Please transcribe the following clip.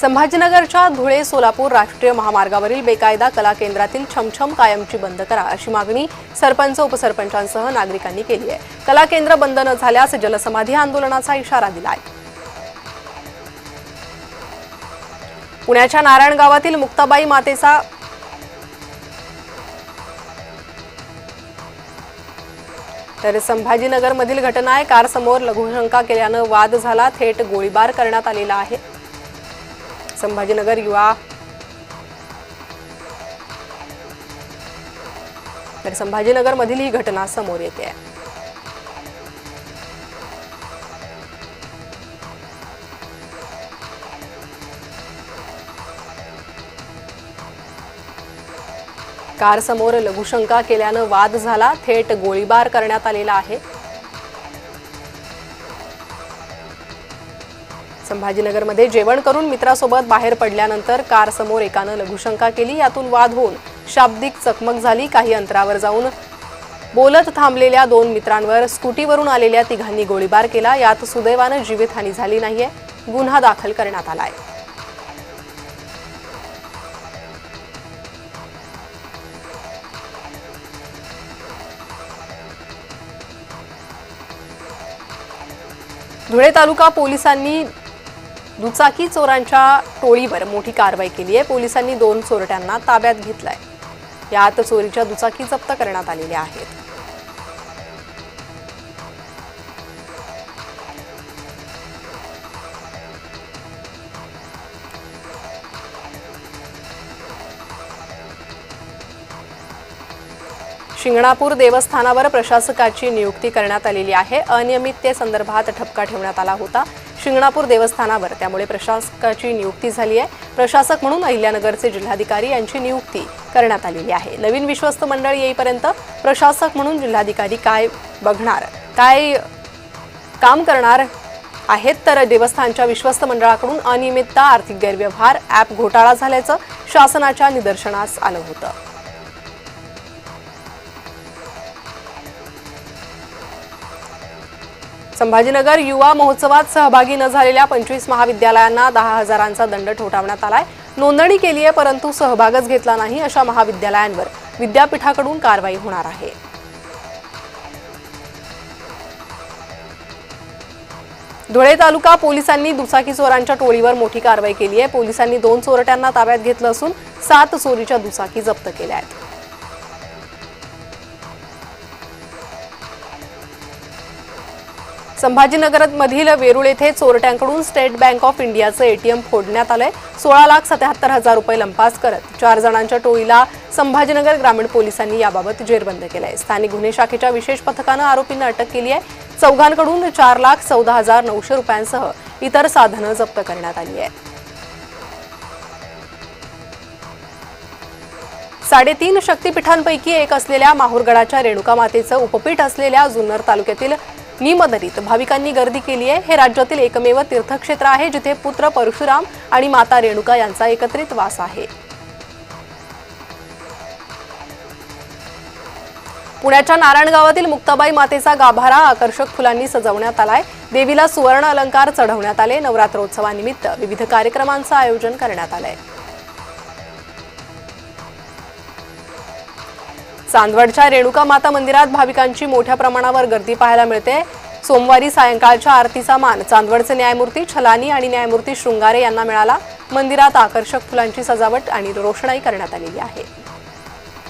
संभाजीनगरच्या धुळे सोलापूर राष्ट्रीय महामार्गावरील बेकायदा कला केंद्रातील छमछम कायमची बंद करा अशी मागणी सरपंच उपसरपंचांसह नागरिकांनी केली आहे। कला केंद्र बंद न झाल्यास जलसमाधी आंदोलनाचा इशारा दिला आहे। पुण्याच्या नारायण गावातील मुक्ताबाई मातेचा तर संभाजीनगरमधील घटना आहे। कार समोर लघुशंका केल्याने वाद झाला, थेट गोळीबार करण्यात आलेला आहे। संभाजीनगर युवा तर संभाजीनगरमधील ही घटना समोर येते आहे। कार समोर लघुशंका केल्याने वाद झाला, थेट गोळीबार करण्यात आलेला आहे। संभाजीनगरमध्ये जेवण करून मित्रासोबत बाहेर पडल्यानंतर कार समोर एकाने लघुशंका केली, यातून वाद होऊन शाब्दिक चकमक झाली। काही अंतरावर जाऊन बोलत थांबलेल्या दोन मित्रांवर स्कूटीवरून आलेल्या तिघांनी गोळीबार केला। यात सुदैवाने जीवितहानी झाली नाहीये। गुन्हा दाखल करण्यात आला आहे। धुळे तालुका पोलिसांनी दुचाकी चोरांच्या टोळीवर मोठी कारवाई केली आहे। पोलिसांनी 2 चोरट्यांना ताब्यात घेतलाय। यात चोरीच्या दुचाकी जप्त करण्यात आलेल्या आहेत। शिंगणापूर देवस्थानावर प्रशासकाची नियुक्ती करण्यात आलेली आहे। अनियमिततेसंदर्भात ठपका ठेवण्यात आला होता शिंगणापूर देवस्थानावर, त्यामुळे प्रशासकाची नियुक्ती झाली आहे। प्रशासक म्हणून अहिल्यानगरचे जिल्हाधिकारी यांची नियुक्ती करण्यात आलेली आहे। नवीन विश्वस्त मंडळ येईपर्यंत प्रशासक म्हणून जिल्हाधिकारी काय बघणार, काय काम करणार आहेत, तर देवस्थानच्या विश्वस्त मंडळाकडून अनियमितता, आर्थिक गैरव्यवहार, ॲप घोटाळा झाल्याचं शासनाच्या निदर्शनास आलं होतं। संभाजीनगर युवा महोत्सवात सहभागी न झालेल्या 25 महाविद्यालयांना 10,000चा दंड ठोठावण्यात आलाय। नोंदणी केली आहे परंतु सहभागच घेतला नाही अशा महाविद्यालयांवर विद्यापीठाकडून कारवाई होणार आहे। धुळे तालुका पोलिसांनी दुचाकी चोरांच्या टोळीवर मोठी कारवाई केली आहे। पोलिसांनी 2 चोरट्यांना ताब्यात घेतलं असून 7 चोरीच्या दुचाकी जप्त केल्या आहेत। संभाजीनगरमधील वेरूळ येथे चोरट्यांकडून स्टेट बँक ऑफ इंडियाचं एटीएम फोडण्यात आलंय। 16,77,000 रुपये लंपास करत 4 जणांच्या टोळीला संभाजीनगर ग्रामीण पोलिसांनी याबाबत जेरबंद केलंय। स्थानिक गुन्हे शाखेच्या विशेष पथकानं आरोपींना अटक केली आहे। चौघांकडून 4,14,900 रुपयांसह इतर साधनं जप्त करण्यात आली आहेत। 3.5 शक्तिपीठांपैकी एक असलेल्या माहूरगडाच्या रेणुका मातेचं उपपीठ असलेल्या जुन्नर तालुक्यातील निमदरीत भाविकांनी गर्दी केली आहे। हे राज्यातील एकमेव तीर्थक्षेत्र आहे जिथे पुत्र परशुराम आणि माता रेणुका यांचा एकत्रित वास आहे। पुण्याच्या नारायण गावातील मुक्ताबाई मातेचा गाभारा आकर्षक फुलांनी सजवण्यात आलाय। देवीला सुवर्ण अलंकार चढवण्यात आले। नवरात्रोत्सवानिमित्त विविध कार्यक्रमांचं आयोजन करण्यात आलंय। चांदवडच्या रेणुका माता मंदिरात भाविकांची मोठ्या प्रमाणावर गर्दी पाहायला मिळते। सोमवारी सायंकाळच्या आरतीचा मान चांदवडचे न्यायमूर्ती छलानी आणि न्यायमूर्ती शृंगारे यांना मिळाला। मंदिरात आकर्षक फुलांची सजावट आणि रोषणाई करण्यात आलेली आहे।